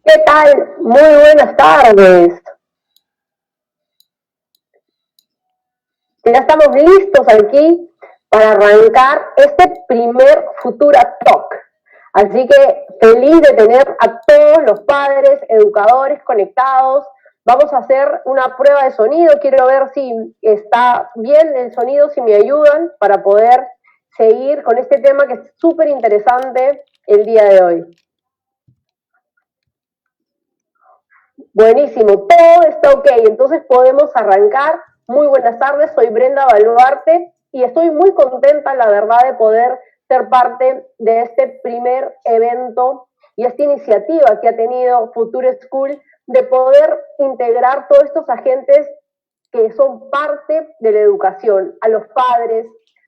¿Qué tal? Muy buenas tardes. Ya estamos listos aquí para arrancar este primer Futura Talk. Así que feliz de tener a todos los padres, educadores conectados. Vamos a hacer una prueba de sonido. Quiero ver si está bien el sonido, si me ayudan para poder seguir con este tema que es súper interesante el día de hoy. Buenísimo, todo está ok, entonces podemos arrancar. Muy buenas tardes, soy Brenda Baluarte y estoy muy contenta, la verdad, de poder ser parte de este primer evento y esta iniciativa que ha tenido Future School de poder integrar todos estos agentes que son parte de la educación, a los padres,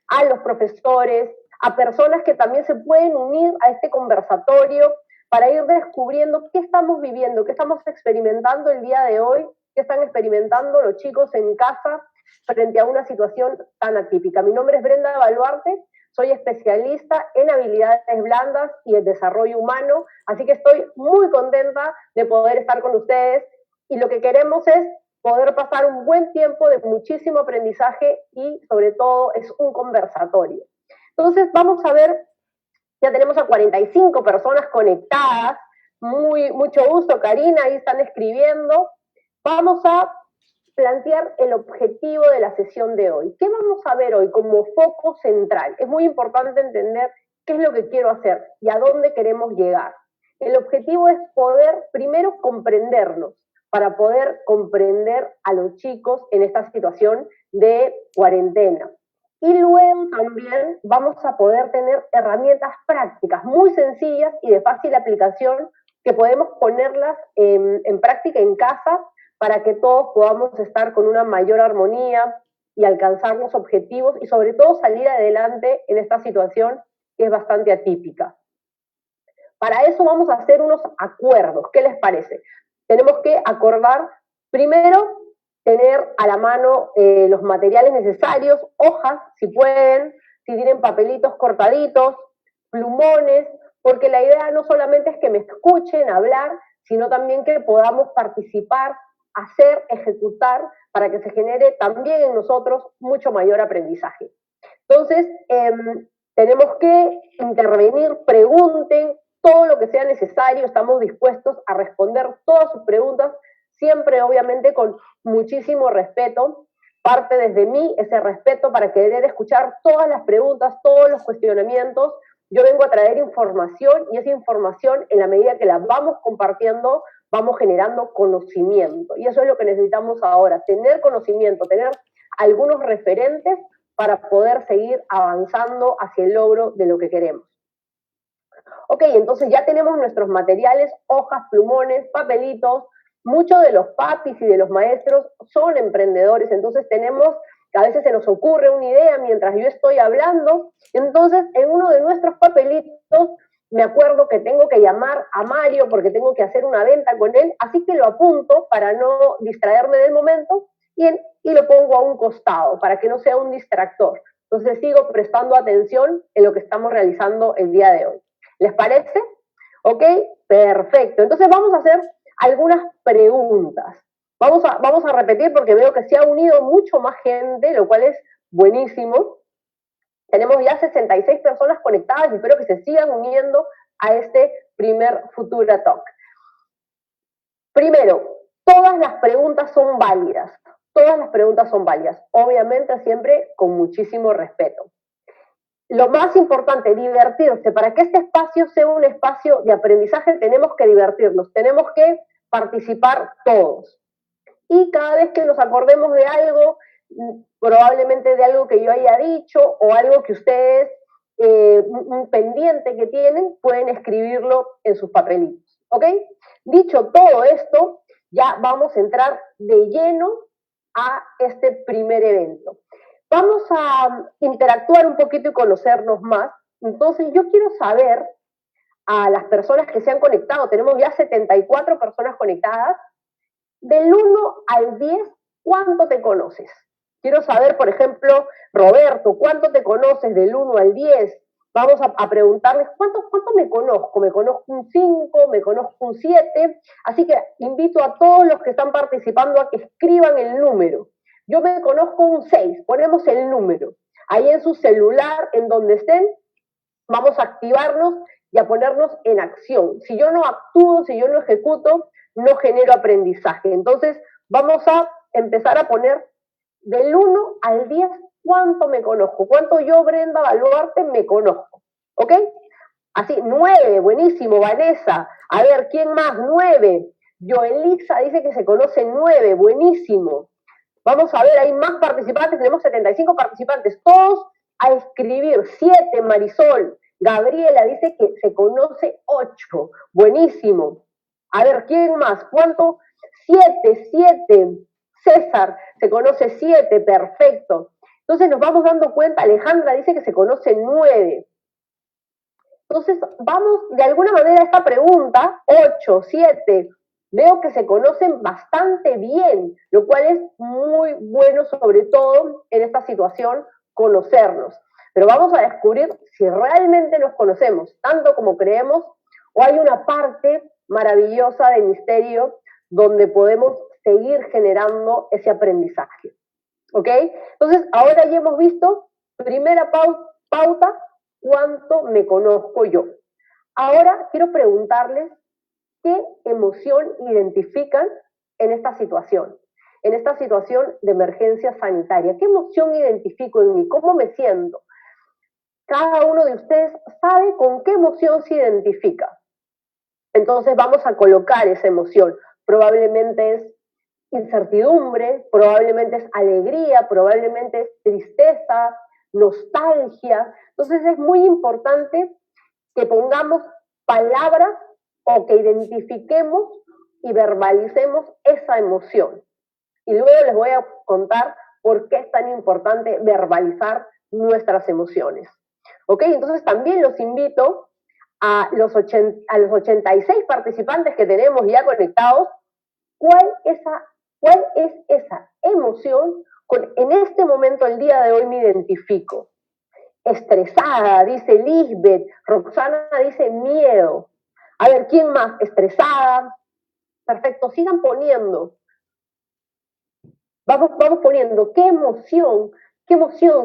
a los profesores, a personas que también se pueden unir a este conversatorio para ir descubriendo qué estamos viviendo, qué estamos experimentando el día de hoy, qué están experimentando los chicos en casa frente a una situación tan atípica. Mi nombre es Brenda Baluarte, soy especialista en habilidades blandas y el desarrollo humano, así que estoy muy contenta de poder estar con ustedes y lo que queremos es poder pasar un buen tiempo de muchísimo aprendizaje y sobre todo es un conversatorio. Entonces vamos a ver, ya tenemos a 45 personas conectadas, mucho gusto Karina, ahí están escribiendo. Vamos a plantear el objetivo de la sesión de hoy. ¿Qué vamos a ver hoy como foco central? Es muy importante entender qué es lo que quiero hacer y a dónde queremos llegar. El objetivo es poder primero comprendernos, para poder comprender a los chicos en esta situación de cuarentena. Y luego también vamos a poder tener herramientas prácticas muy sencillas y de fácil aplicación que podemos ponerlas en práctica en casa para que todos podamos estar con una mayor armonía y alcanzar los objetivos y sobre todo salir adelante en esta situación que es bastante atípica. Para eso vamos a hacer unos acuerdos. ¿Qué les parece? Tenemos que acordar, primero, tener a la mano los materiales necesarios, hojas, si pueden, si tienen papelitos cortaditos, plumones, porque la idea no solamente es que me escuchen hablar, sino también que podamos participar, hacer, ejecutar, para que se genere también en nosotros mucho mayor aprendizaje. Entonces, tenemos que intervenir, pregunten, todo lo que sea necesario, estamos dispuestos a responder todas sus preguntas, siempre obviamente con muchísimo respeto. Parte desde mí ese respeto para querer escuchar todas las preguntas, todos los cuestionamientos. Yo vengo a traer información y esa información, en la medida que la vamos compartiendo, vamos generando conocimiento. Y eso es lo que necesitamos ahora, tener conocimiento, tener algunos referentes para poder seguir avanzando hacia el logro de lo que queremos. Ok, entonces ya tenemos nuestros materiales, hojas, plumones, papelitos. Muchos de los papis y de los maestros son emprendedores, entonces tenemos, a veces se nos ocurre una idea mientras yo estoy hablando, entonces en uno de nuestros papelitos me acuerdo que tengo que llamar a Mario porque tengo que hacer una venta con él, así que lo apunto para no distraerme del momento y lo pongo a un costado para que no sea un distractor. Entonces sigo prestando atención en lo que estamos realizando el día de hoy. ¿Les parece? ¿Ok? Perfecto. Entonces vamos a hacer algunas preguntas. Vamos a repetir porque veo que se ha unido mucho más gente, lo cual es buenísimo. Tenemos ya 66 personas conectadas y espero que se sigan uniendo a este primer Futura Talk. Primero, todas las preguntas son válidas. Todas las preguntas son válidas. Obviamente siempre con muchísimo respeto. Lo más importante, divertirse. Para que este espacio sea un espacio de aprendizaje tenemos que divertirnos, tenemos que participar todos. Y cada vez que nos acordemos de algo, probablemente de algo que yo haya dicho o algo que ustedes, un pendiente que tienen, pueden escribirlo en sus papelitos. ¿Ok? Dicho todo esto, ya vamos a entrar de lleno a este primer evento. Vamos a interactuar un poquito y conocernos más. Entonces, yo quiero saber a las personas que se han conectado, tenemos ya 74 personas conectadas, del 1 al 10, ¿cuánto te conoces? Quiero saber, por ejemplo, Roberto, ¿cuánto te conoces del 1 al 10? vamos a preguntarles cuánto me conozco. Me conozco un 5, me conozco un 7. Así que invito a todos los que están participando a que escriban el número. Yo me conozco un 6, ponemos el número. Ahí en su celular, en donde estén, vamos a activarnos y a ponernos en acción. Si yo no actúo, si yo no ejecuto, no genero aprendizaje. Entonces, vamos a empezar a poner del 1 al 10 cuánto me conozco, cuánto yo, Brenda Baluarte, me conozco. ¿Ok? Así, 9, buenísimo, Vanessa. A ver, ¿quién más? 9. Joelixa dice que se conoce 9, buenísimo. Vamos a ver, hay más participantes, tenemos 75 participantes, todos a escribir. 7, Marisol. Gabriela dice que se conoce 8, buenísimo. A ver, ¿quién más? ¿Cuánto? 7, 7. César se conoce 7, perfecto. Entonces nos vamos dando cuenta, Alejandra dice que se conoce 9. Entonces vamos de alguna manera a esta pregunta, 8, 7, veo que se conocen bastante bien, lo cual es muy bueno, sobre todo en esta situación, conocernos. Pero vamos a descubrir si realmente nos conocemos, tanto como creemos, o hay una parte maravillosa de misterio donde podemos seguir generando ese aprendizaje. ¿Ok? Entonces, ahora ya hemos visto, primera pauta, cuánto me conozco yo. Ahora quiero preguntarles qué emoción identifican en esta situación de emergencia sanitaria. ¿Qué emoción identifico en mí? ¿Cómo me siento? Cada uno de ustedes sabe con qué emoción se identifica. Entonces vamos a colocar esa emoción. Probablemente es incertidumbre, probablemente es alegría, probablemente es tristeza, nostalgia. Entonces es muy importante que pongamos palabras o que identifiquemos y verbalicemos esa emoción. Y luego les voy a contar por qué es tan importante verbalizar nuestras emociones. ¿Ok? Entonces también los invito a los 86 participantes que tenemos ya conectados, ¿cuál es esa emoción con en este momento, el día de hoy, me identifico? Estresada, dice Lisbeth. Roxana dice miedo. A ver, ¿quién más? Estresada. Perfecto, sigan poniendo. Vamos poniendo qué emoción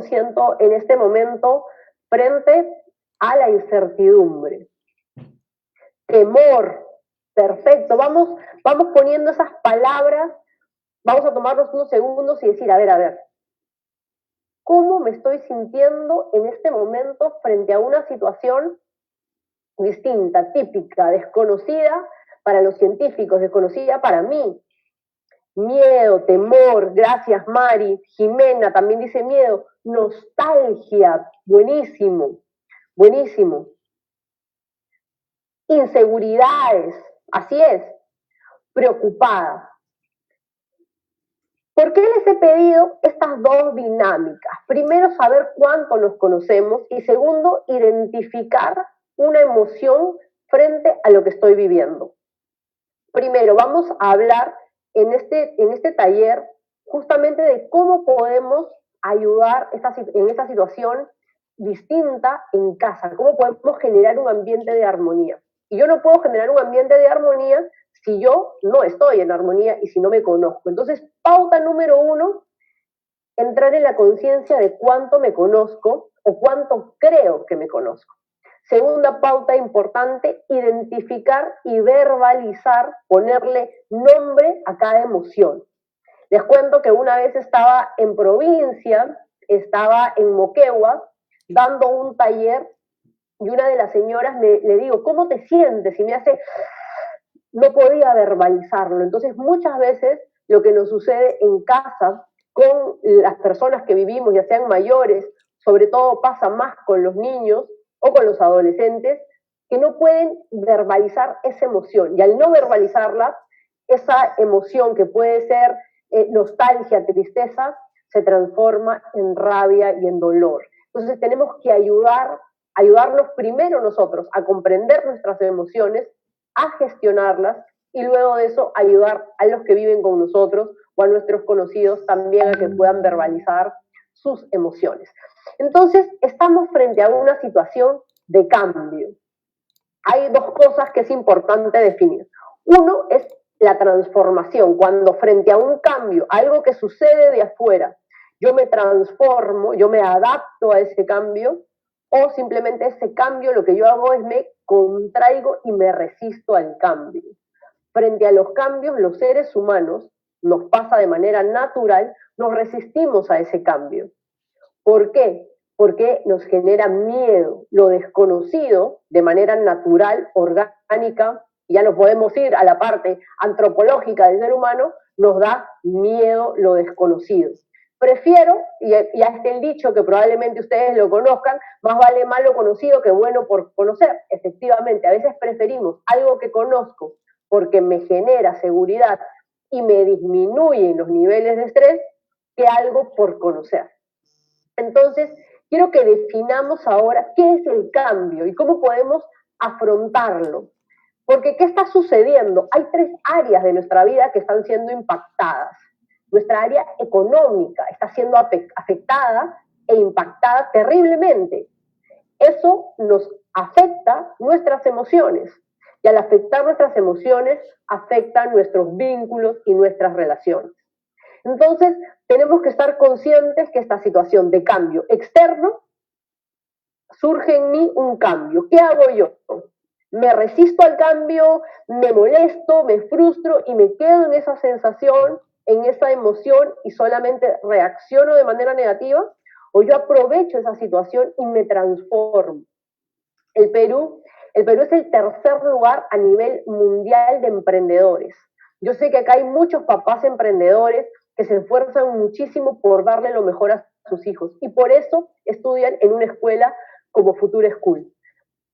siento en este momento frente a la incertidumbre. Temor. Perfecto, vamos poniendo esas palabras. Vamos a tomarnos unos segundos y decir, a ver, ¿cómo me estoy sintiendo en este momento frente a una situación distinta, típica, desconocida para los científicos, desconocida para mí? Miedo, temor, gracias Mari. Jimena también dice miedo. Nostalgia, buenísimo, buenísimo. Inseguridades, así es. Preocupada. ¿Por qué les he pedido estas dos dinámicas? Primero, saber cuánto nos conocemos y segundo, identificar una emoción frente a lo que estoy viviendo. Primero, vamos a hablar en este taller justamente de cómo podemos ayudar en esta situación distinta en casa, cómo podemos generar un ambiente de armonía. Y yo no puedo generar un ambiente de armonía si yo no estoy en armonía y si no me conozco. Entonces, pauta número 1, entrar en la conciencia de cuánto me conozco o cuánto creo que me conozco. Segunda pauta importante, identificar y verbalizar, ponerle nombre a cada emoción. Les cuento que una vez estaba en provincia, estaba en Moquegua, dando un taller, y una de las señoras le digo, ¿cómo te sientes? Y me hace, no podía verbalizarlo. Entonces, muchas veces lo que nos sucede en casa con las personas que vivimos, ya sean mayores, sobre todo pasa más con los niños o con los adolescentes, que no pueden verbalizar esa emoción. Y al no verbalizarla, esa emoción que puede ser nostalgia, tristeza, se transforma en rabia y en dolor. Entonces tenemos que ayudarnos primero nosotros a comprender nuestras emociones, a gestionarlas y luego de eso ayudar a los que viven con nosotros o a nuestros conocidos también a que puedan verbalizar sus emociones. Entonces, estamos frente a una situación de cambio. Hay dos cosas que es importante definir. Uno es la transformación, cuando frente a un cambio, algo que sucede de afuera, yo me transformo, yo me adapto a ese cambio, o simplemente ese cambio lo que yo hago es me contraigo y me resisto al cambio. Frente a los cambios, los seres humanos, nos pasa de manera natural, nos resistimos a ese cambio. ¿Por qué? Porque nos genera miedo. Lo desconocido, de manera natural, orgánica, ya nos podemos ir a la parte antropológica del ser humano, nos da miedo lo desconocido. Prefiero, y ya está el dicho que probablemente ustedes lo conozcan, más vale malo conocido que bueno por conocer. Efectivamente, a veces preferimos algo que conozco porque me genera seguridad y me disminuyen los niveles de estrés que algo por conocer. Entonces, quiero que definamos ahora qué es el cambio y cómo podemos afrontarlo. Porque, ¿qué está sucediendo? Hay tres áreas de nuestra vida que están siendo impactadas. Nuestra área económica está siendo afectada e impactada terriblemente. Eso nos afecta nuestras emociones. Y al afectar nuestras emociones, afectan nuestros vínculos y nuestras relaciones. Entonces, tenemos que estar conscientes que esta situación de cambio externo surge en mí un cambio. ¿Qué hago yo? Me resisto al cambio, me molesto, me frustro y me quedo en esa sensación, en esa emoción y solamente reacciono de manera negativa, o yo aprovecho esa situación y me transformo. El Perú es el tercer lugar a nivel mundial de emprendedores. Yo sé que acá hay muchos papás emprendedores que se esfuerzan muchísimo por darle lo mejor a sus hijos y por eso estudian en una escuela como Future School,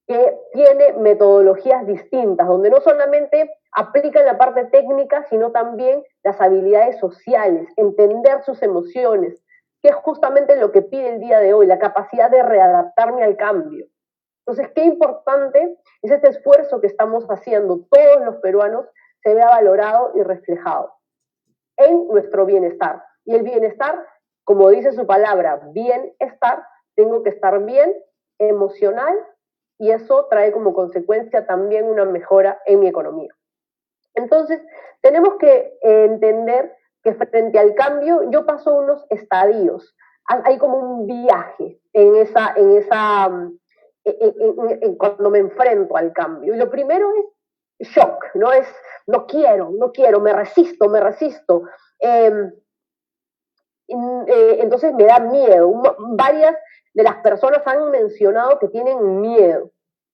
que tiene metodologías distintas, donde no solamente aplican la parte técnica, sino también las habilidades sociales, entender sus emociones, que es justamente lo que pide el día de hoy, la capacidad de readaptarme al cambio. Entonces, qué importante es este esfuerzo que estamos haciendo todos los peruanos se vea valorado y reflejado en nuestro bienestar. Y el bienestar, como dice su palabra, bienestar, tengo que estar bien emocional y eso trae como consecuencia también una mejora en mi economía. Entonces, tenemos que entender que frente al cambio yo paso unos estadios. Hay como un viaje cuando me enfrento al cambio. Y lo primero es shock, ¿no? Es no quiero, me resisto. Entonces me da miedo. Varias de las personas han mencionado que tienen miedo.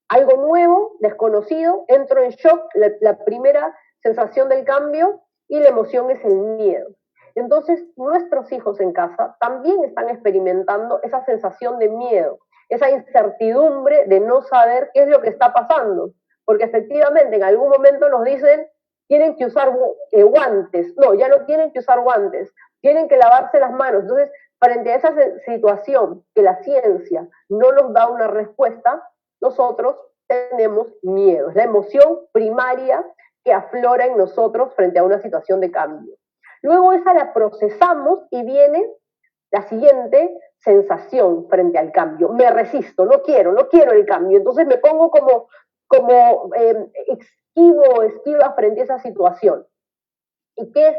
Algo nuevo, desconocido, entro en shock, la primera sensación del cambio y la emoción es el miedo. Entonces, nuestros hijos en casa también están experimentando esa sensación de miedo, esa incertidumbre de no saber qué es lo que está pasando, porque efectivamente en algún momento nos dicen tienen que usar guantes, no, ya no tienen que usar guantes, tienen que lavarse las manos. Entonces, frente a esa situación que la ciencia no nos da una respuesta, nosotros tenemos miedo. Es la emoción primaria que aflora en nosotros frente a una situación de cambio. Luego esa la procesamos y viene la siguiente sensación frente al cambio. Me resisto, no quiero el cambio. Entonces me pongo como esquiva frente a esa situación. ¿Y qué es?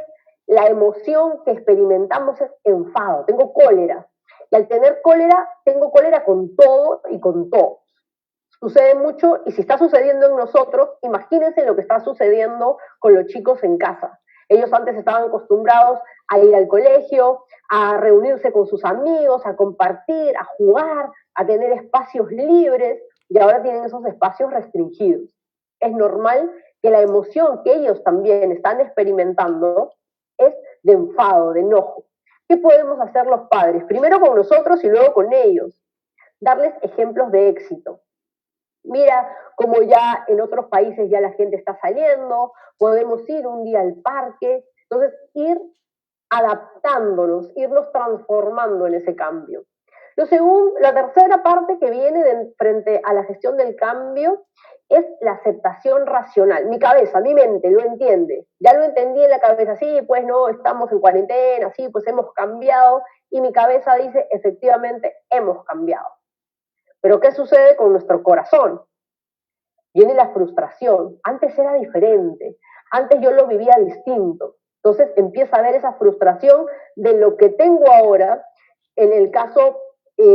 La emoción que experimentamos es enfado, tengo cólera. Y al tener cólera, tengo cólera con todo y con todos. Sucede mucho y si está sucediendo en nosotros, imagínense lo que está sucediendo con los chicos en casa. Ellos antes estaban acostumbrados a ir al colegio, a reunirse con sus amigos, a compartir, a jugar, a tener espacios libres y ahora tienen esos espacios restringidos. Es normal que la emoción que ellos también están experimentando es de enfado, de enojo. ¿Qué podemos hacer los padres? Primero con nosotros y luego con ellos. Darles ejemplos de éxito. Mira, como ya en otros países ya la gente está saliendo, podemos ir un día al parque, entonces ir adaptándonos, irnos transformando en ese cambio. La tercera parte que viene frente a la gestión del cambio es la aceptación racional. Mi cabeza, mi mente lo entiende. Ya lo entendí en la cabeza, sí, pues no, estamos en cuarentena, sí, pues hemos cambiado. Y mi cabeza dice, efectivamente, hemos cambiado. Pero ¿qué sucede con nuestro corazón? Viene la frustración. Antes era diferente. Antes yo lo vivía distinto. Entonces empieza a haber esa frustración de lo que tengo ahora. En el caso,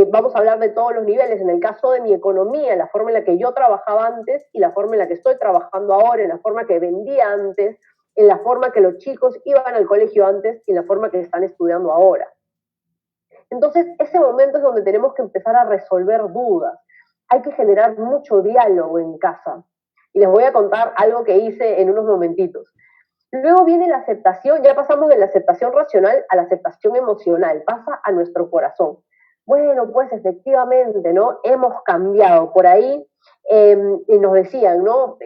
vamos a hablar de todos los niveles, en el caso de mi economía, la forma en la que yo trabajaba antes y la forma en la que estoy trabajando ahora, en la forma que vendía antes, en la forma que los chicos iban al colegio antes y en la forma que están estudiando ahora. Entonces, ese momento es donde tenemos que empezar a resolver dudas. Hay que generar mucho diálogo en casa. Y les voy a contar algo que hice en unos momentitos. Luego viene la aceptación, ya pasamos de la aceptación racional a la aceptación emocional, pasa a nuestro corazón. Bueno, pues efectivamente, ¿no? Hemos cambiado. Por ahí nos decían, ¿no?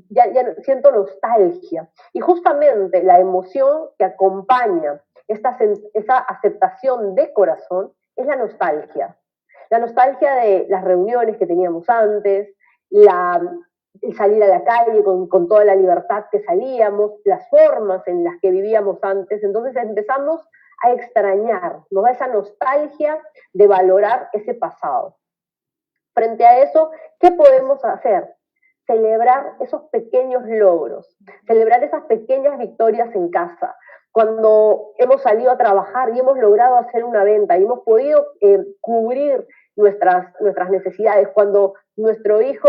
Ya siento nostalgia. Y justamente la emoción que acompaña esa aceptación de corazón es la nostalgia. La nostalgia de las reuniones que teníamos antes, el salir a la calle con toda la libertad que salíamos, las formas en las que vivíamos antes. Entonces empezamos a extrañar, nos da esa nostalgia de valorar ese pasado. Frente a eso, ¿qué podemos hacer? Celebrar esos pequeños logros, celebrar esas pequeñas victorias en casa. Cuando hemos salido a trabajar y hemos logrado hacer una venta y hemos podido cubrir nuestras necesidades, cuando nuestro hijo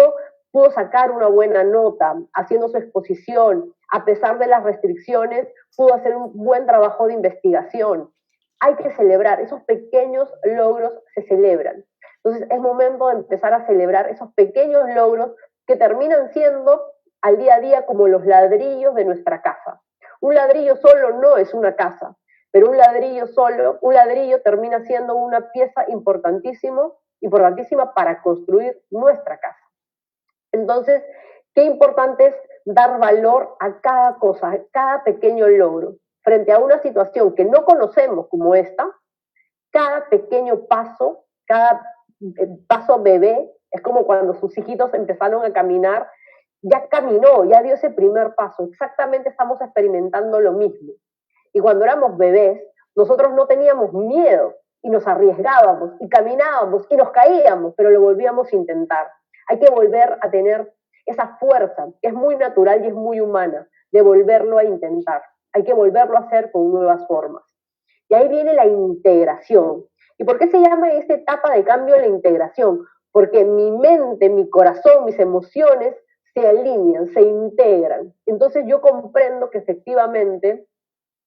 pudo sacar una buena nota haciendo su exposición, a pesar de las restricciones, pudo hacer un buen trabajo de investigación. Hay que celebrar, esos pequeños logros se celebran. Entonces es momento de empezar a celebrar esos pequeños logros que terminan siendo al día a día como los ladrillos de nuestra casa. Un ladrillo solo no es una casa, pero un ladrillo termina siendo una pieza importantísima para construir nuestra casa. Entonces, qué importante es dar valor a cada cosa, a cada pequeño logro. Frente a una situación que no conocemos como esta, cada pequeño paso, cada paso bebé, es como cuando sus hijitos empezaron a caminar, ya caminó, ya dio ese primer paso. Exactamente estamos experimentando lo mismo. Y cuando éramos bebés, nosotros no teníamos miedo y nos arriesgábamos y caminábamos y nos caíamos, pero lo volvíamos a intentar. Hay que volver a tener esa fuerza, que es muy natural y es muy humana, de volverlo a intentar. Hay que volverlo a hacer con nuevas formas. Y ahí viene la integración. ¿Y por qué se llama esta etapa de cambio la integración? Porque mi mente, mi corazón, mis emociones se alinean, se integran. Entonces yo comprendo que efectivamente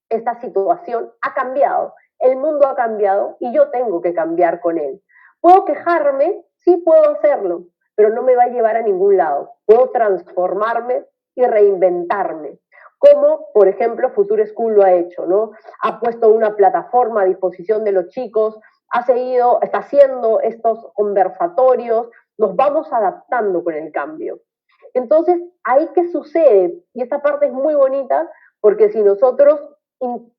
esta situación ha cambiado, el mundo ha cambiado y yo tengo que cambiar con él. ¿Puedo quejarme? Sí, puedo hacerlo, pero no me va a llevar a ningún lado. Puedo transformarme y reinventarme, como por ejemplo Future School lo ha hecho, ¿no? Ha puesto una plataforma a disposición de los chicos, está haciendo estos conversatorios, nos vamos adaptando con el cambio. Entonces, ¿ahí qué sucede? Y esta parte es muy bonita, porque si nosotros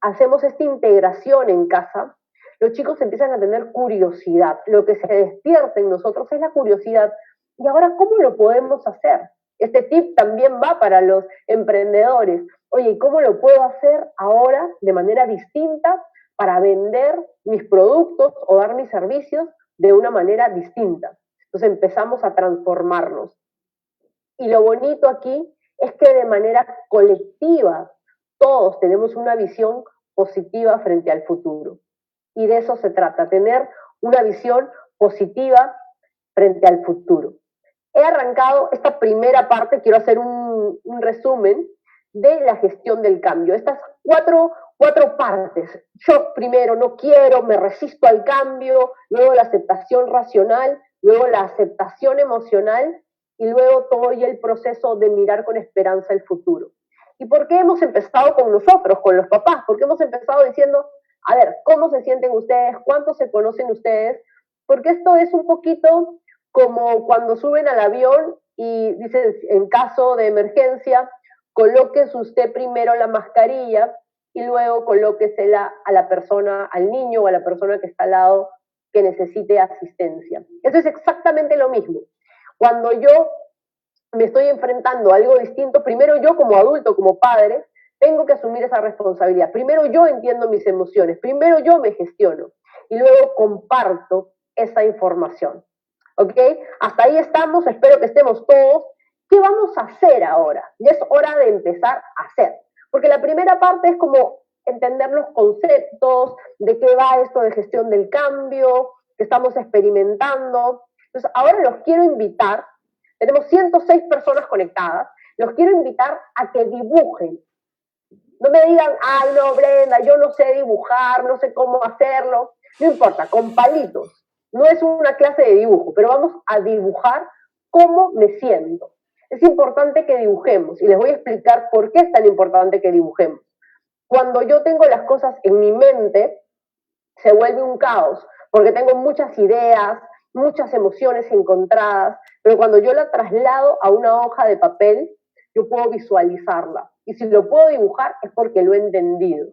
hacemos esta integración en casa, los chicos empiezan a tener curiosidad. Lo que se despierta en nosotros es la curiosidad. ¿Y ahora cómo lo podemos hacer? Este tip también va para los emprendedores. Oye, ¿cómo lo puedo hacer ahora de manera distinta para vender mis productos o dar mis servicios de una manera distinta? Entonces empezamos a transformarnos. Y lo bonito aquí es que de manera colectiva todos tenemos una visión positiva frente al futuro. Y de eso se trata, tener una visión positiva frente al futuro. He arrancado esta primera parte, quiero hacer un resumen de la gestión del cambio. Estas cuatro partes. Yo primero no quiero, me resisto al cambio, luego la aceptación racional, luego la aceptación emocional y luego todo el proceso de mirar con esperanza el futuro. ¿Y por qué hemos empezado con nosotros, con los papás? Porque hemos empezado diciendo, a ver, ¿cómo se sienten ustedes? ¿Cuánto se conocen ustedes? Porque esto es un poquito como cuando suben al avión y dicen, en caso de emergencia, colóquese usted primero la mascarilla y luego colóquesela a la persona, al niño o a la persona que está al lado, que necesite asistencia. Eso es exactamente lo mismo. Cuando yo me estoy enfrentando a algo distinto, primero yo como adulto, como padre, tengo que asumir esa responsabilidad. Primero yo entiendo mis emociones, primero yo me gestiono y luego comparto esa información. ¿Ok? Hasta ahí estamos, espero que estemos todos. ¿Qué vamos a hacer ahora? Ya es hora de empezar a hacer. Porque la primera parte es como entender los conceptos, de qué va esto de gestión del cambio, que estamos experimentando. Entonces, ahora los quiero invitar, tenemos 106 personas conectadas, los quiero invitar a que dibujen. No me digan, ay no, Brenda, yo no sé dibujar, no sé cómo hacerlo. No importa, con palitos. No es una clase de dibujo, pero vamos a dibujar cómo me siento. Es importante que dibujemos y les voy a explicar por qué es tan importante que dibujemos. Cuando yo tengo las cosas en mi mente, se vuelve un caos, porque tengo muchas ideas, muchas emociones encontradas, pero cuando yo la traslado a una hoja de papel, yo puedo visualizarla. Y si lo puedo dibujar es porque lo he entendido.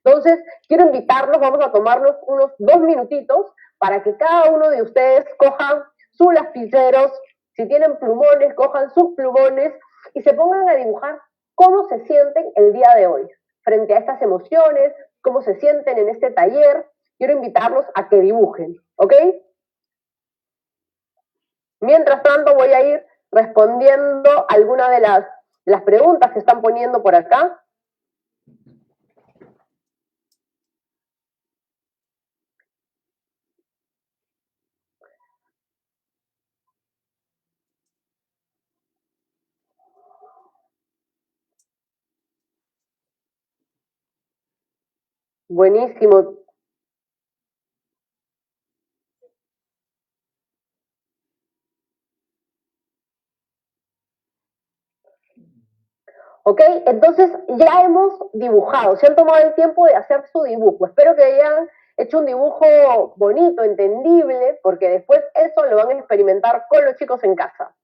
Entonces, quiero invitarlos, vamos a tomarnos unos 2 minutitos para que cada uno de ustedes cojan sus lapiceros, si tienen plumones, cojan sus plumones y se pongan a dibujar cómo se sienten el día de hoy frente a estas emociones, cómo se sienten en este taller. Quiero invitarlos a que dibujen, ¿ok? Mientras tanto voy a ir respondiendo algunas de las preguntas que están poniendo por acá. Buenísimo. ¿Ok? Entonces ya hemos dibujado, se han tomado el tiempo de hacer su dibujo. Espero que hayan hecho un dibujo bonito, entendible, porque después eso lo van a experimentar con los chicos en casa.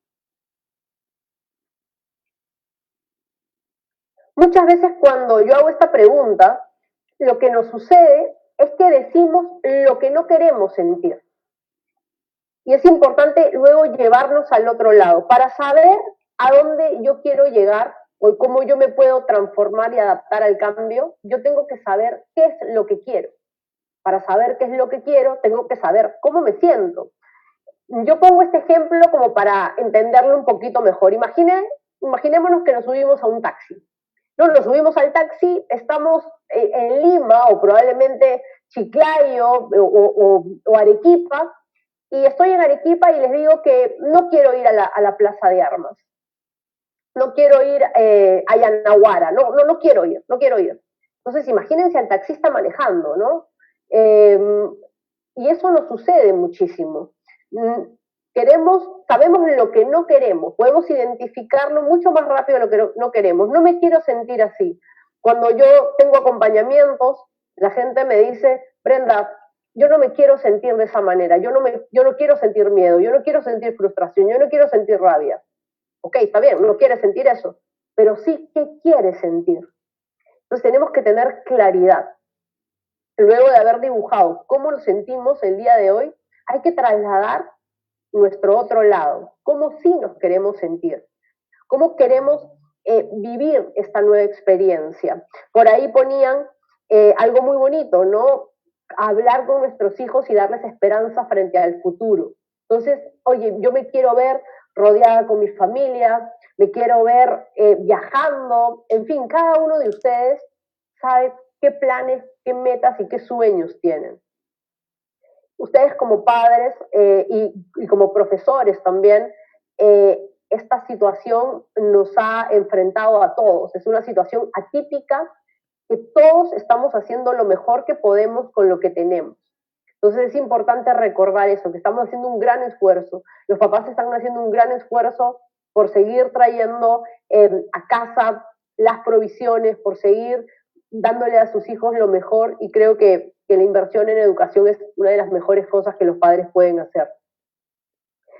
Muchas veces cuando yo hago esta pregunta, lo que nos sucede es que decimos lo que no queremos sentir. Y es importante luego llevarnos al otro lado para saber a dónde yo quiero llegar o cómo yo me puedo transformar y adaptar al cambio. Yo tengo que saber qué es lo que quiero. Para saber qué es lo que quiero, tengo que saber cómo me siento. Yo pongo este ejemplo como para entenderlo un poquito mejor. Imaginémonos que nos subimos a un taxi. No, nos subimos al taxi, estamos en Lima o probablemente Chiclayo o Arequipa, y estoy en Arequipa y les digo que no quiero ir a la Plaza de Armas, no quiero ir a Yanaguara, no quiero ir, no quiero ir. Entonces imagínense al taxista manejando, ¿no? Y eso nos sucede muchísimo. Sabemos lo que no queremos, podemos identificarlo mucho más rápido de lo que no queremos. No me quiero sentir así. Cuando yo tengo acompañamientos, la gente me dice, Brenda, yo no me quiero sentir de esa manera, yo no quiero sentir miedo, yo no quiero sentir frustración, yo no quiero sentir rabia. Ok, está bien, no quiere sentir eso, pero sí, ¿qué quiere sentir? Entonces tenemos que tener claridad. Luego de haber dibujado cómo nos sentimos el día de hoy, hay que trasladar nuestro otro lado, cómo sí nos queremos sentir, cómo queremos vivir esta nueva experiencia. Por ahí ponían algo muy bonito, ¿no? Hablar con nuestros hijos y darles esperanza frente al futuro. Entonces, oye, yo me quiero ver rodeada con mi familia, me quiero ver viajando, en fin, cada uno de ustedes sabe qué planes, qué metas y qué sueños tienen. Ustedes como padres y como profesores también, esta situación nos ha enfrentado a todos. Es una situación atípica que todos estamos haciendo lo mejor que podemos con lo que tenemos. Entonces es importante recordar eso, que estamos haciendo un gran esfuerzo. Los papás están haciendo un gran esfuerzo por seguir trayendo a casa las provisiones, por seguir dándole a sus hijos lo mejor, y creo que la inversión en educación es una de las mejores cosas que los padres pueden hacer.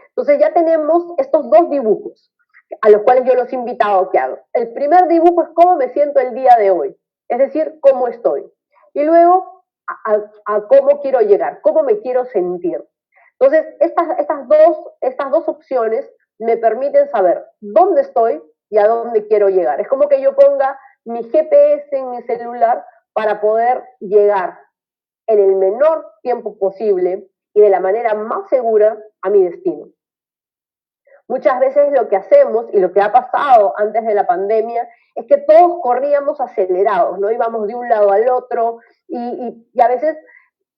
Entonces ya tenemos estos 2 dibujos a los cuales yo los he invitado a que hagan. El primer dibujo es cómo me siento el día de hoy, es decir, cómo estoy. Y luego a cómo quiero llegar, cómo me quiero sentir. Entonces, estas dos opciones me permiten saber dónde estoy y a dónde quiero llegar. Es como que yo ponga mi GPS en mi celular para poder llegar en el menor tiempo posible y de la manera más segura a mi destino. Muchas veces lo que hacemos y lo que ha pasado antes de la pandemia es que todos corríamos acelerados, ¿no? Íbamos de un lado al otro y a veces,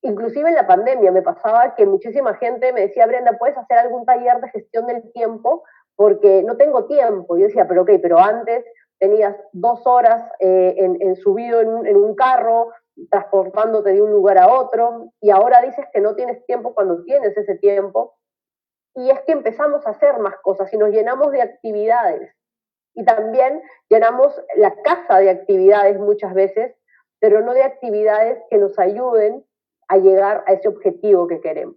inclusive en la pandemia, me pasaba que muchísima gente me decía, Brenda, ¿puedes hacer algún taller de gestión del tiempo? Porque no tengo tiempo. Y yo decía, pero ok, pero antes tenías 2 horas subido en un carro, transportándote de un lugar a otro, y ahora dices que no tienes tiempo cuando tienes ese tiempo. Y es que empezamos a hacer más cosas y nos llenamos de actividades. Y también llenamos la casa de actividades muchas veces, pero no de actividades que nos ayuden a llegar a ese objetivo que queremos.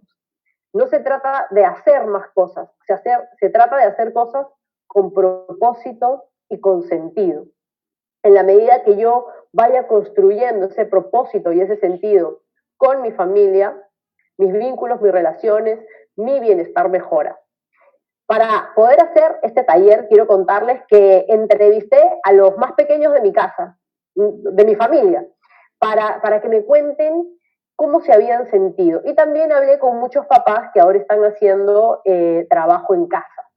No se trata de hacer más cosas, se trata de hacer cosas con propósito y con sentido. En la medida que yo vaya construyendo ese propósito y ese sentido con mi familia, mis vínculos, mis relaciones, mi bienestar mejora. Para poder hacer este taller, quiero contarles que entrevisté a los más pequeños de mi casa, de mi familia, para que me cuenten cómo se habían sentido. Y también hablé con muchos papás que ahora están haciendo trabajo en casa.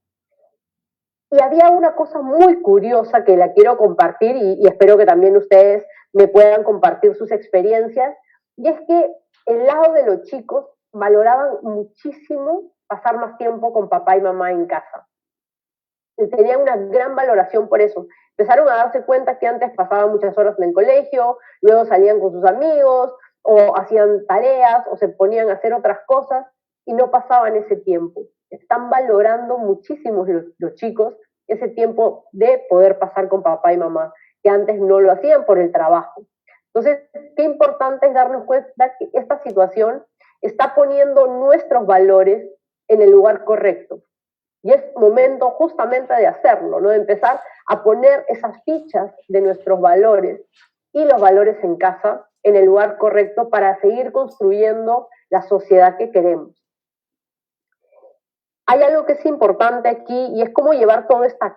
Y había una cosa muy curiosa que la quiero compartir y espero que también ustedes me puedan compartir sus experiencias, y es que el lado de los chicos valoraban muchísimo pasar más tiempo con papá y mamá en casa. Y tenían una gran valoración por eso. Empezaron a darse cuenta que antes pasaban muchas horas en el colegio, luego salían con sus amigos, o hacían tareas, o se ponían a hacer otras cosas, y no pasaban ese tiempo. Están valorando muchísimo los chicos ese tiempo de poder pasar con papá y mamá, que antes no lo hacían por el trabajo. Entonces, qué importante es darnos cuenta que esta situación está poniendo nuestros valores en el lugar correcto. Y es momento justamente de hacerlo, ¿no? De empezar a poner esas fichas de nuestros valores y los valores en casa en el lugar correcto para seguir construyendo la sociedad que queremos. Hay algo que es importante aquí y es cómo llevar todo esto a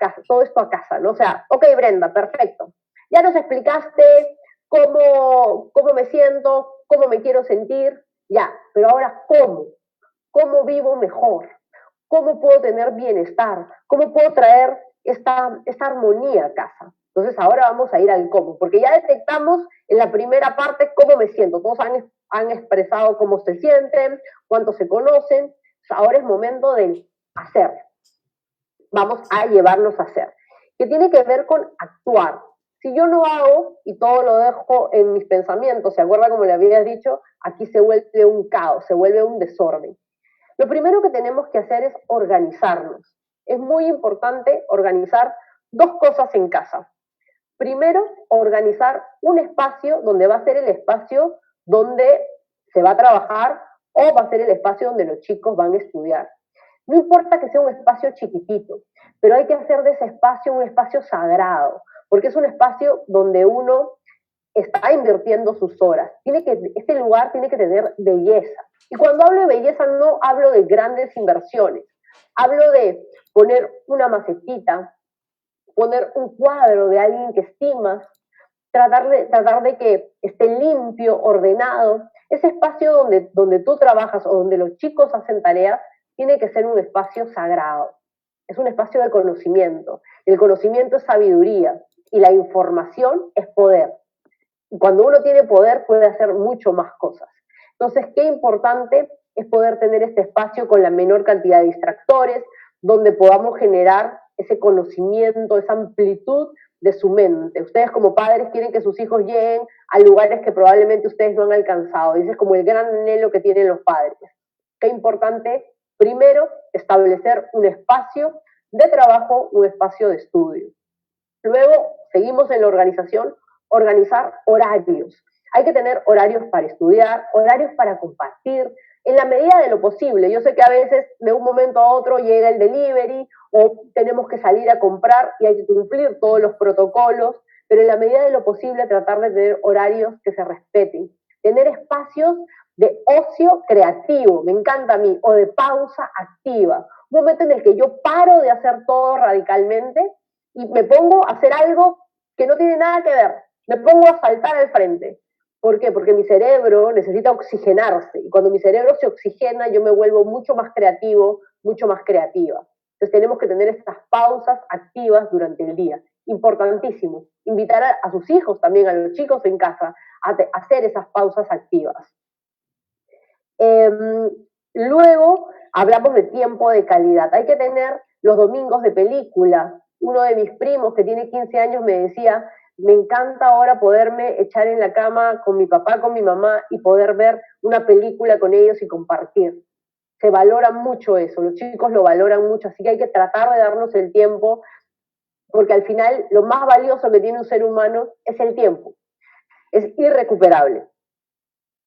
casa, ¿no? O sea, ok, Brenda, perfecto. Ya nos explicaste cómo me siento, cómo me quiero sentir, ya, pero ahora ¿cómo? ¿Cómo vivo mejor? ¿Cómo puedo tener bienestar? ¿Cómo puedo traer esta armonía a casa? Entonces ahora vamos a ir al cómo, porque ya detectamos en la primera parte cómo me siento. Todos han expresado cómo se sienten, cuánto se conocen. Ahora es momento de hacer. Vamos a llevarnos a hacer. Que tiene que ver con actuar. Si yo no hago y todo lo dejo en mis pensamientos, ¿se acuerda como le había dicho? Aquí se vuelve un caos, se vuelve un desorden. Lo primero que tenemos que hacer es organizarnos. Es muy importante organizar dos cosas en casa. Primero, organizar un espacio donde va a ser el espacio donde se va a trabajar o va a ser el espacio donde los chicos van a estudiar. No importa que sea un espacio chiquitito, pero hay que hacer de ese espacio un espacio sagrado, porque es un espacio donde uno está invirtiendo sus horas. Este lugar tiene que tener belleza. Y cuando hablo de belleza no hablo de grandes inversiones. Hablo de poner una macetita, poner un cuadro de alguien que estimas, tratar de que esté limpio, ordenado. Ese espacio donde tú trabajas o donde los chicos hacen tareas tiene que ser un espacio sagrado. Es un espacio de conocimiento. El conocimiento es sabiduría y la información es poder. Y cuando uno tiene poder puede hacer mucho más cosas. Entonces, qué importante es poder tener este espacio con la menor cantidad de distractores, donde podamos generar ese conocimiento, esa amplitud de su mente. Ustedes como padres quieren que sus hijos lleguen a lugares que probablemente ustedes no han alcanzado. Y ese es como el gran anhelo que tienen los padres. Qué importante, primero, establecer un espacio de trabajo, un espacio de estudio. Luego, seguimos en la organización, organizar horarios. Hay que tener horarios para estudiar, horarios para compartir, en la medida de lo posible. Yo sé que a veces de un momento a otro llega el delivery o tenemos que salir a comprar y hay que cumplir todos los protocolos, pero en la medida de lo posible tratar de tener horarios que se respeten. tener espacios de ocio creativo, me encanta a mí, o de pausa activa, un momento en el que yo paro de hacer todo radicalmente y me pongo a hacer algo que no tiene nada que ver, me pongo a saltar al frente. ¿Por qué? Porque mi cerebro necesita oxigenarse y cuando mi cerebro se oxigena yo me vuelvo mucho más creativo, mucho más creativa. Entonces tenemos que tener estas pausas activas durante el día. Importantísimo. Invitar a sus hijos también, a los chicos en casa, a hacer esas pausas activas. Luego hablamos de tiempo de calidad. Hay que tener los domingos de película. Uno de mis primos que tiene 15 años me decía, me encanta ahora poderme echar en la cama con mi papá, con mi mamá y poder ver una película con ellos y compartir. Se valora mucho eso, los chicos lo valoran mucho, así que hay que tratar de darnos el tiempo, porque al final lo más valioso que tiene un ser humano es el tiempo, es irrecuperable.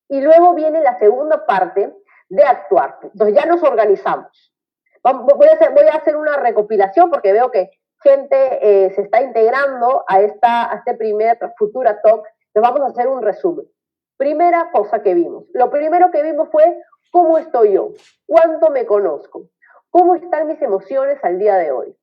Y luego viene la segunda parte de actuar. Entonces ya nos organizamos. Voy a hacer una recopilación porque veo que gente se está integrando a este primer Futura Talk. Entonces vamos a hacer un resumen. Primera cosa que vimos. Lo primero que vimos fue cómo estoy yo, cuánto me conozco, cómo están mis emociones al día de hoy.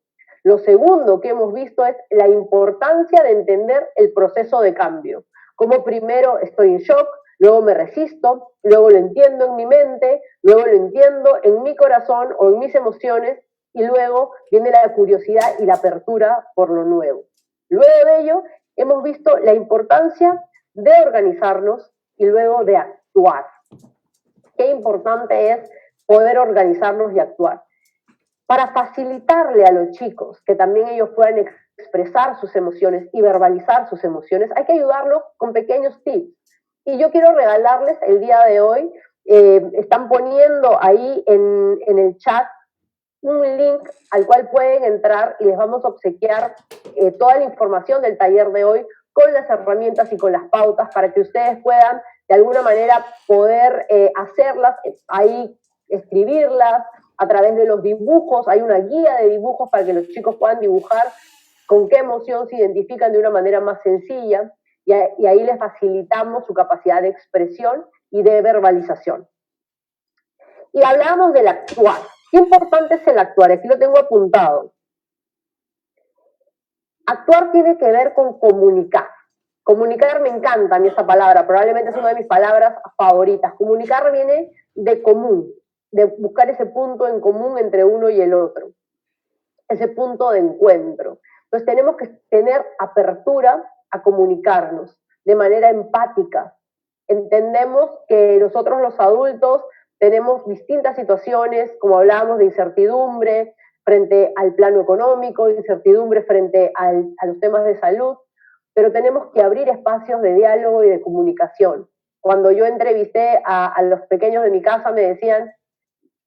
Lo segundo que hemos visto es la importancia de entender el proceso de cambio. Como primero estoy en shock, luego me resisto, luego lo entiendo en mi mente, luego lo entiendo en mi corazón o en mis emociones y luego viene la curiosidad y la apertura por lo nuevo. Luego de ello, hemos visto la importancia de organizarnos y luego de actuar. Qué importante es poder organizarnos y actuar. Para facilitarle a los chicos que también ellos puedan expresar sus emociones y verbalizar sus emociones, hay que ayudarlos con pequeños tips. Y yo quiero regalarles el día de hoy, están poniendo ahí en el chat un link al cual pueden entrar y les vamos a obsequiar toda la información del taller de hoy con las herramientas y con las pautas para que ustedes puedan de alguna manera poder hacerlas, ahí escribirlas a través de los dibujos. Hay una guía de dibujos para que los chicos puedan dibujar con qué emoción se identifican de una manera más sencilla y ahí les facilitamos su capacidad de expresión y de verbalización. Y hablábamos del actuar. Qué importante es el actuar, aquí lo tengo apuntado. Actuar tiene que ver con comunicar. Comunicar me encanta a mí esa palabra, probablemente es una de mis palabras favoritas. Comunicar viene de común, de buscar ese punto en común entre uno y el otro, ese punto de encuentro. Entonces tenemos que tener apertura a comunicarnos de manera empática. Entendemos que nosotros los adultos tenemos distintas situaciones, como hablábamos de incertidumbre frente al plano económico, incertidumbre frente a los temas de salud, pero tenemos que abrir espacios de diálogo y de comunicación. Cuando yo entrevisté a los pequeños de mi casa me decían,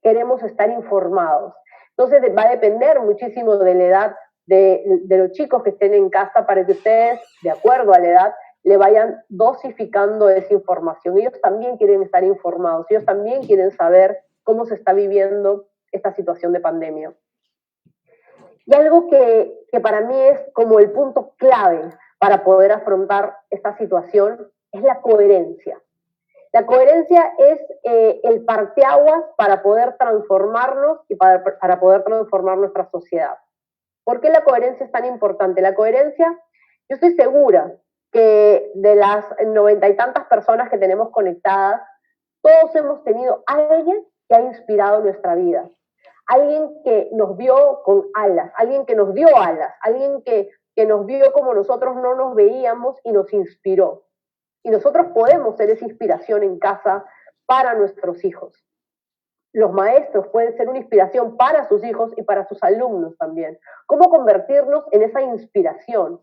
queremos estar informados. Entonces va a depender muchísimo de la edad de los chicos que estén en casa para que ustedes, de acuerdo a la edad, le vayan dosificando esa información. Ellos también quieren estar informados, ellos también quieren saber cómo se está viviendo esta situación de pandemia. Y algo que para mí es como el punto clave para poder afrontar esta situación es la coherencia. La coherencia es el parteaguas para poder transformarnos y para poder transformar nuestra sociedad. ¿Por qué la coherencia es tan importante? La coherencia, yo estoy segura que de las 90 y tantas personas que tenemos conectadas, todos hemos tenido a alguien que ha inspirado nuestra vida. Alguien que nos vio con alas, alguien que nos dio alas, alguien que nos vio como nosotros no nos veíamos y nos inspiró. Y nosotros podemos ser esa inspiración en casa para nuestros hijos. Los maestros pueden ser una inspiración para sus hijos y para sus alumnos también. ¿Cómo convertirnos en esa inspiración?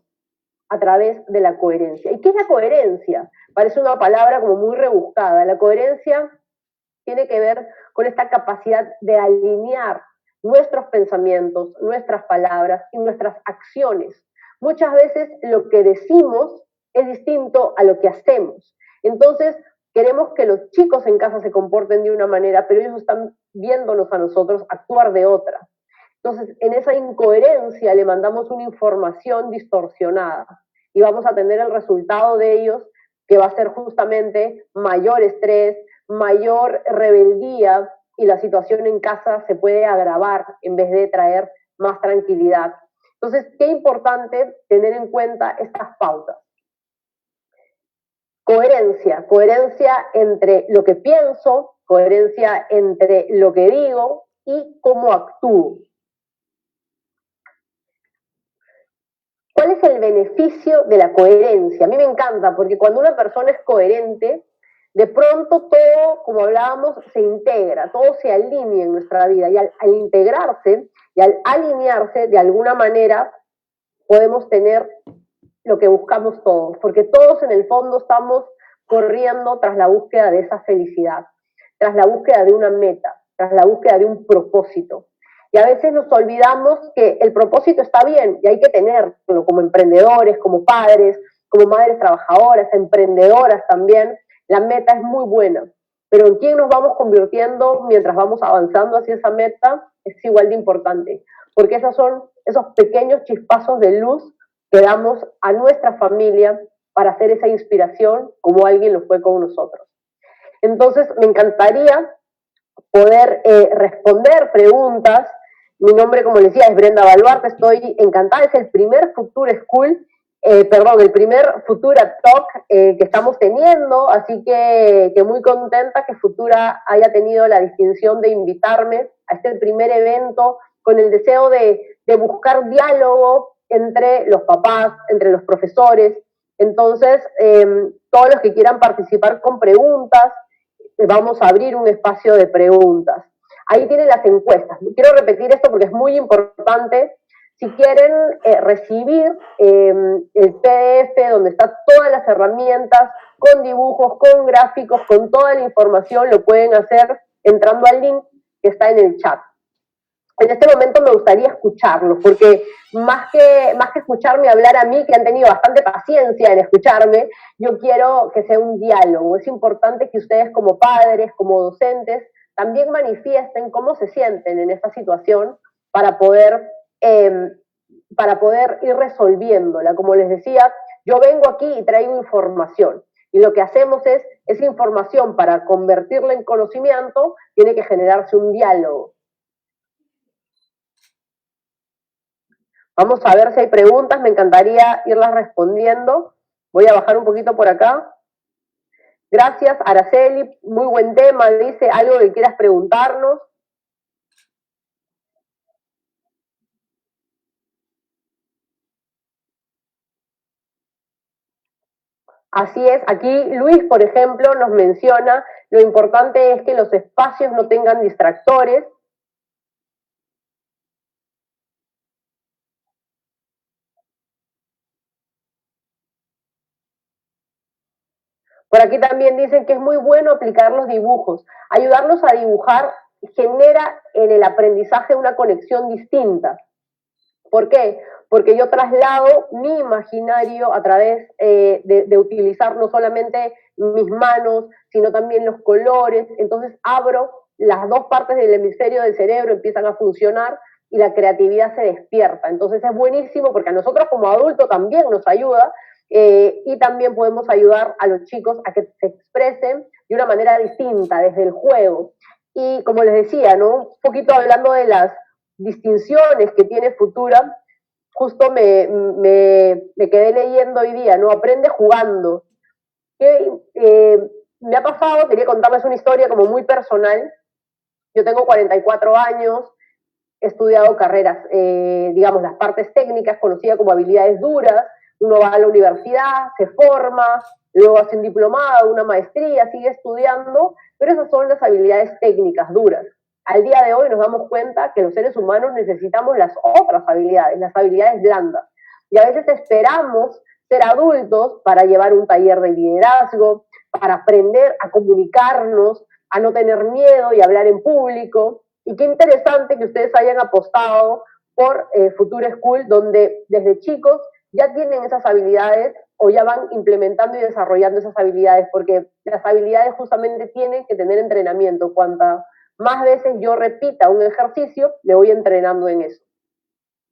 A través de la coherencia. ¿Y qué es la coherencia? Parece una palabra como muy rebuscada. La coherencia tiene que ver con esta capacidad de alinear nuestros pensamientos, nuestras palabras y nuestras acciones. Muchas veces lo que decimos es distinto a lo que hacemos. Entonces, queremos que los chicos en casa se comporten de una manera, pero ellos están viéndonos a nosotros actuar de otra. Entonces, en esa incoherencia le mandamos una información distorsionada y vamos a tener el resultado de ellos que va a ser justamente mayor estrés, mayor rebeldía, y la situación en casa se puede agravar en vez de traer más tranquilidad. Entonces, qué importante tener en cuenta estas pautas. Coherencia entre lo que pienso, coherencia entre lo que digo y cómo actúo. ¿Cuál es el beneficio de la coherencia? A mí me encanta porque cuando una persona es coherente, de pronto todo, como hablábamos, se integra, todo se alinea en nuestra vida, y al integrarse y al alinearse, de alguna manera podemos tener lo que buscamos todos, porque todos en el fondo estamos corriendo tras la búsqueda de esa felicidad, tras la búsqueda de una meta, tras la búsqueda de un propósito. Y a veces nos olvidamos que el propósito está bien y hay que tenerlo como emprendedores, como padres, como madres trabajadoras, emprendedoras también. La meta es muy buena, pero en quién nos vamos convirtiendo mientras vamos avanzando hacia esa meta es igual de importante, porque esos son esos pequeños chispazos de luz que damos a nuestra familia para hacer esa inspiración como alguien lo fue con nosotros. Entonces, me encantaría poder responder preguntas. Mi nombre, como les decía, es Brenda Baluarte, estoy encantada, es el primer Futura School, el primer Futura Talk que estamos teniendo, así que muy contenta que Futura haya tenido la distinción de invitarme a este primer evento con el deseo de buscar diálogo entre los papás, entre los profesores. Entonces, todos los que quieran participar con preguntas, vamos a abrir un espacio de preguntas. Ahí tienen las encuestas. Quiero repetir esto porque es muy importante. Si quieren recibir el PDF donde están todas las herramientas, con dibujos, con gráficos, con toda la información, lo pueden hacer entrando al link que está en el chat. En este momento me gustaría escucharlos, porque más que escucharme hablar a mí, que han tenido bastante paciencia en escucharme, yo quiero que sea un diálogo. Es importante que ustedes como padres, como docentes, también manifiesten cómo se sienten en esta situación para poder ir resolviéndola. Como les decía, yo vengo aquí y traigo información. Y lo que hacemos es, esa información, para convertirla en conocimiento, tiene que generarse un diálogo. Vamos a ver si hay preguntas, me encantaría irlas respondiendo. Voy a bajar un poquito por acá. Gracias, Araceli, muy buen tema, dice, algo que quieras preguntarnos. Así es, aquí Luis, por ejemplo, nos menciona, lo importante es que los espacios no tengan distractores. Por aquí también dicen que es muy bueno aplicar los dibujos. Ayudarlos a dibujar genera en el aprendizaje una conexión distinta. ¿Por qué? Porque yo traslado mi imaginario a través de utilizar no solamente mis manos, sino también los colores. Entonces abro las dos partes del hemisferio del cerebro, empiezan a funcionar y la creatividad se despierta. Entonces es buenísimo porque a nosotros como adultos también nos ayuda, y también podemos ayudar a los chicos a que se expresen de una manera distinta, desde el juego. Y como les decía, ¿no? Un poquito hablando de las distinciones que tiene Futura, justo me quedé leyendo hoy día, ¿no? Aprende jugando. Me ha pasado, quería contarles una historia como muy personal. Yo tengo 44 años, he estudiado carreras, digamos, las partes técnicas, conocidas como habilidades duras. Uno va a la universidad, se forma, luego hace un diplomado, una maestría, sigue estudiando, pero esas son las habilidades técnicas duras. Al día de hoy nos damos cuenta que los seres humanos necesitamos las otras habilidades, las habilidades blandas. Y a veces esperamos ser adultos para llevar un taller de liderazgo, para aprender a comunicarnos, a no tener miedo y hablar en público. Y qué interesante que ustedes hayan apostado por Futura School, donde desde chicos ya tienen esas habilidades o ya van implementando y desarrollando esas habilidades, porque las habilidades justamente tienen que tener entrenamiento. Cuanta más veces yo repita un ejercicio, me voy entrenando en eso.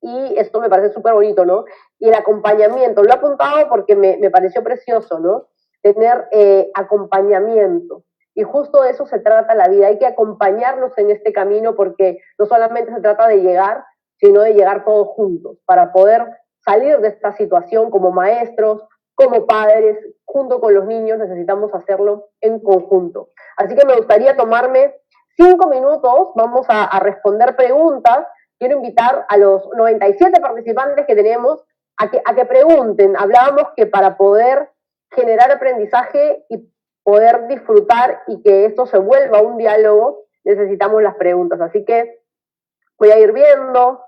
Y esto me parece súper bonito, ¿no? Y el acompañamiento, lo he apuntado porque me pareció precioso, ¿no? tener acompañamiento. Y justo de eso se trata la vida. Hay que acompañarnos en este camino porque no solamente se trata de llegar, sino de llegar todos juntos para poder salir de esta situación como maestros, como padres, junto con los niños, necesitamos hacerlo en conjunto. Así que me gustaría tomarme 5 minutos, vamos a responder preguntas. Quiero invitar a los 97 participantes que tenemos a que pregunten. Hablábamos que para poder generar aprendizaje y poder disfrutar y que esto se vuelva un diálogo, necesitamos las preguntas. Así que voy a ir viendo.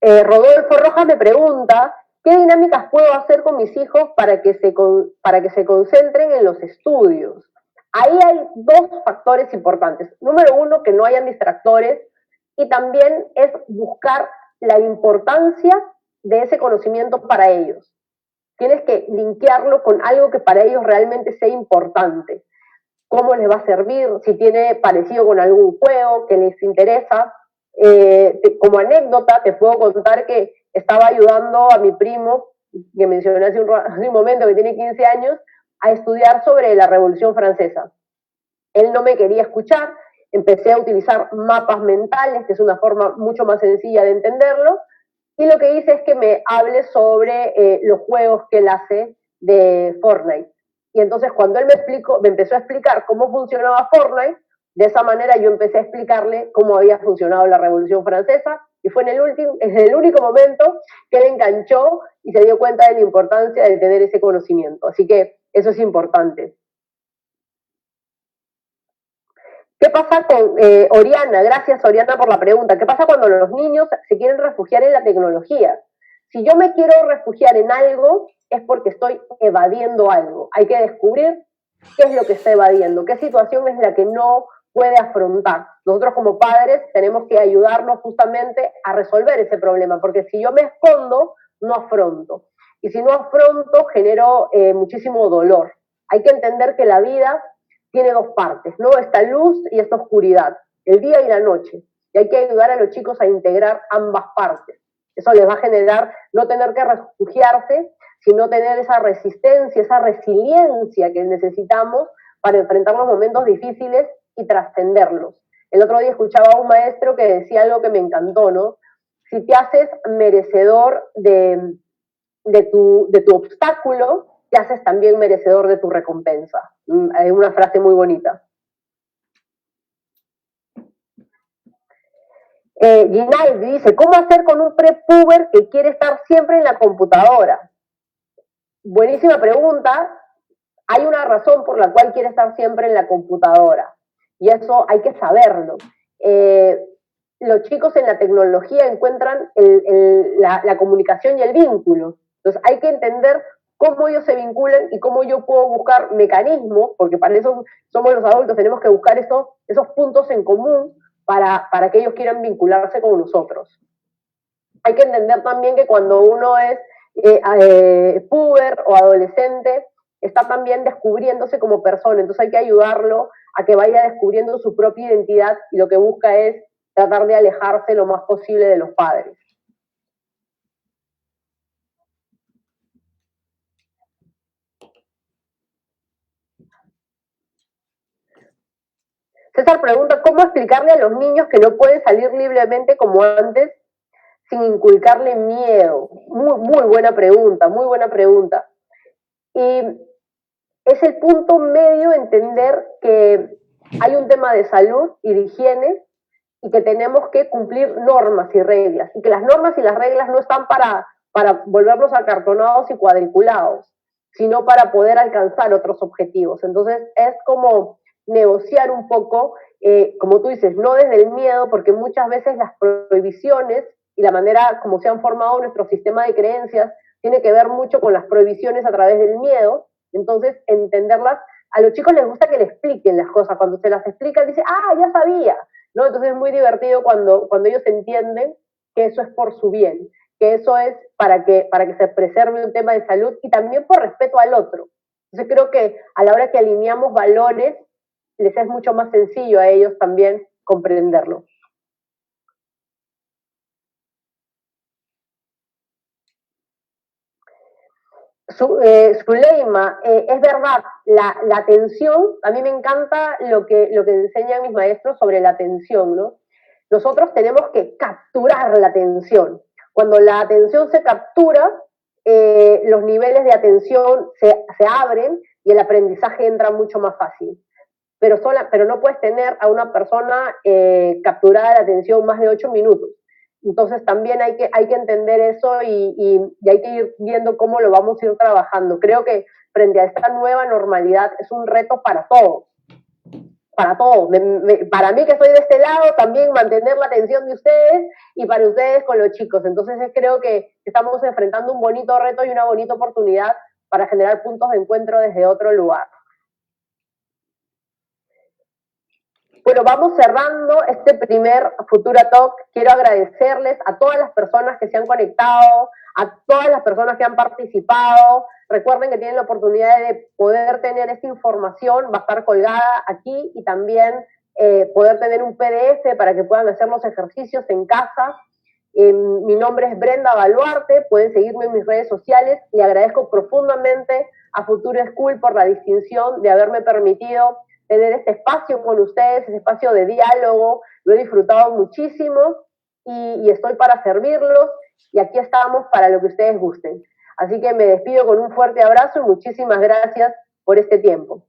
Rodolfo Rojas me pregunta, ¿qué dinámicas puedo hacer con mis hijos para que se concentren en los estudios? Ahí hay dos factores importantes. Número uno, que no hayan distractores, y también es buscar la importancia de ese conocimiento para ellos. Tienes que linkearlo con algo que para ellos realmente sea importante. ¿Cómo les va a servir? Si tiene parecido con algún juego que les interesa. Como anécdota, te puedo contar que estaba ayudando a mi primo, que mencioné hace un momento, que tiene 15 años, a estudiar sobre la Revolución Francesa. Él no me quería escuchar, empecé a utilizar mapas mentales, que es una forma mucho más sencilla de entenderlo, y lo que hice es que me hable sobre los juegos que él hace de Fortnite. Y entonces cuando él me empezó a explicar cómo funcionaba Fortnite, de esa manera yo empecé a explicarle cómo había funcionado la Revolución Francesa, y fue en el único momento que él enganchó y se dio cuenta de la importancia de tener ese conocimiento. Así que eso es importante. ¿Qué pasa con Oriana? Gracias, Oriana, por la pregunta. ¿Qué pasa cuando los niños se quieren refugiar en la tecnología? Si yo me quiero refugiar en algo, es porque estoy evadiendo algo. Hay que descubrir qué es lo que está evadiendo, qué situación es la que no puede afrontar. Nosotros como padres tenemos que ayudarnos justamente a resolver ese problema, porque si yo me escondo, no afronto. Y si no afronto, genero muchísimo dolor. Hay que entender que la vida tiene dos partes, ¿no? Esta luz y esta oscuridad, el día y la noche. Y hay que ayudar a los chicos a integrar ambas partes. Eso les va a generar no tener que refugiarse, sino tener esa resistencia, esa resiliencia que necesitamos para enfrentar los momentos difíciles y trascenderlos. El otro día escuchaba a un maestro que decía algo que me encantó, ¿no? Si te haces merecedor de tu obstáculo, te haces también merecedor de tu recompensa. Hay una frase muy bonita. Ginaldi dice, ¿cómo hacer con un prepuber que quiere estar siempre en la computadora? Buenísima pregunta. Hay una razón por la cual quiere estar siempre en la computadora. Y eso hay que saberlo. Los chicos en la tecnología encuentran la comunicación y el vínculo. Entonces hay que entender cómo ellos se vinculan y cómo yo puedo buscar mecanismos, porque para eso somos los adultos, tenemos que buscar esos puntos en común para que ellos quieran vincularse con nosotros. Hay que entender también que cuando uno es puber o adolescente, está también descubriéndose como persona, entonces hay que ayudarlo a que vaya descubriendo su propia identidad y lo que busca es tratar de alejarse lo más posible de los padres. César pregunta, ¿cómo explicarle a los niños que no pueden salir libremente como antes sin inculcarle miedo? Muy buena pregunta, muy buena pregunta. Y es el punto medio entender que hay un tema de salud y de higiene y que tenemos que cumplir normas y reglas, y que las normas y las reglas no están para volvernos acartonados y cuadriculados, sino para poder alcanzar otros objetivos. Entonces es como negociar un poco, como tú dices, no desde el miedo, porque muchas veces las prohibiciones y la manera como se han formado nuestro sistema de creencias tiene que ver mucho con las prohibiciones a través del miedo. Entonces entenderlas, a los chicos les gusta que le expliquen las cosas, cuando se las explican dicen, ah, ya sabía, ¿no? Entonces es muy divertido cuando ellos entienden que eso es por su bien, que eso es para que se preserve un tema de salud y también por respeto al otro. Entonces creo que a la hora que alineamos valores, les es mucho más sencillo a ellos también comprenderlo. Zuleima, es verdad, la atención, a mí me encanta lo que enseñan mis maestros sobre la atención, ¿no? Nosotros tenemos que capturar la atención. Cuando la atención se captura, los niveles de atención se abren y el aprendizaje entra mucho más fácil. Pero no puedes tener a una persona capturada la atención más de 8 minutos. Entonces también hay que entender eso y hay que ir viendo cómo lo vamos a ir trabajando. Creo que frente a esta nueva normalidad es un reto para todos. Para todos. Para mí que estoy de este lado, también mantener la atención de ustedes y para ustedes con los chicos. Entonces creo que estamos enfrentando un bonito reto y una bonita oportunidad para generar puntos de encuentro desde otro lugar. Bueno, vamos cerrando este primer Futura Talk. Quiero agradecerles a todas las personas que se han conectado, a todas las personas que han participado. Recuerden que tienen la oportunidad de poder tener esta información, va a estar colgada aquí y también poder tener un PDF para que puedan hacer los ejercicios en casa. Mi nombre es Brenda Baluarte, pueden seguirme en mis redes sociales. Le agradezco profundamente a Futura School por la distinción de haberme permitido tener este espacio con ustedes, ese espacio de diálogo. Lo he disfrutado muchísimo y estoy para servirlos y aquí estamos para lo que ustedes gusten. Así que me despido con un fuerte abrazo y muchísimas gracias por este tiempo.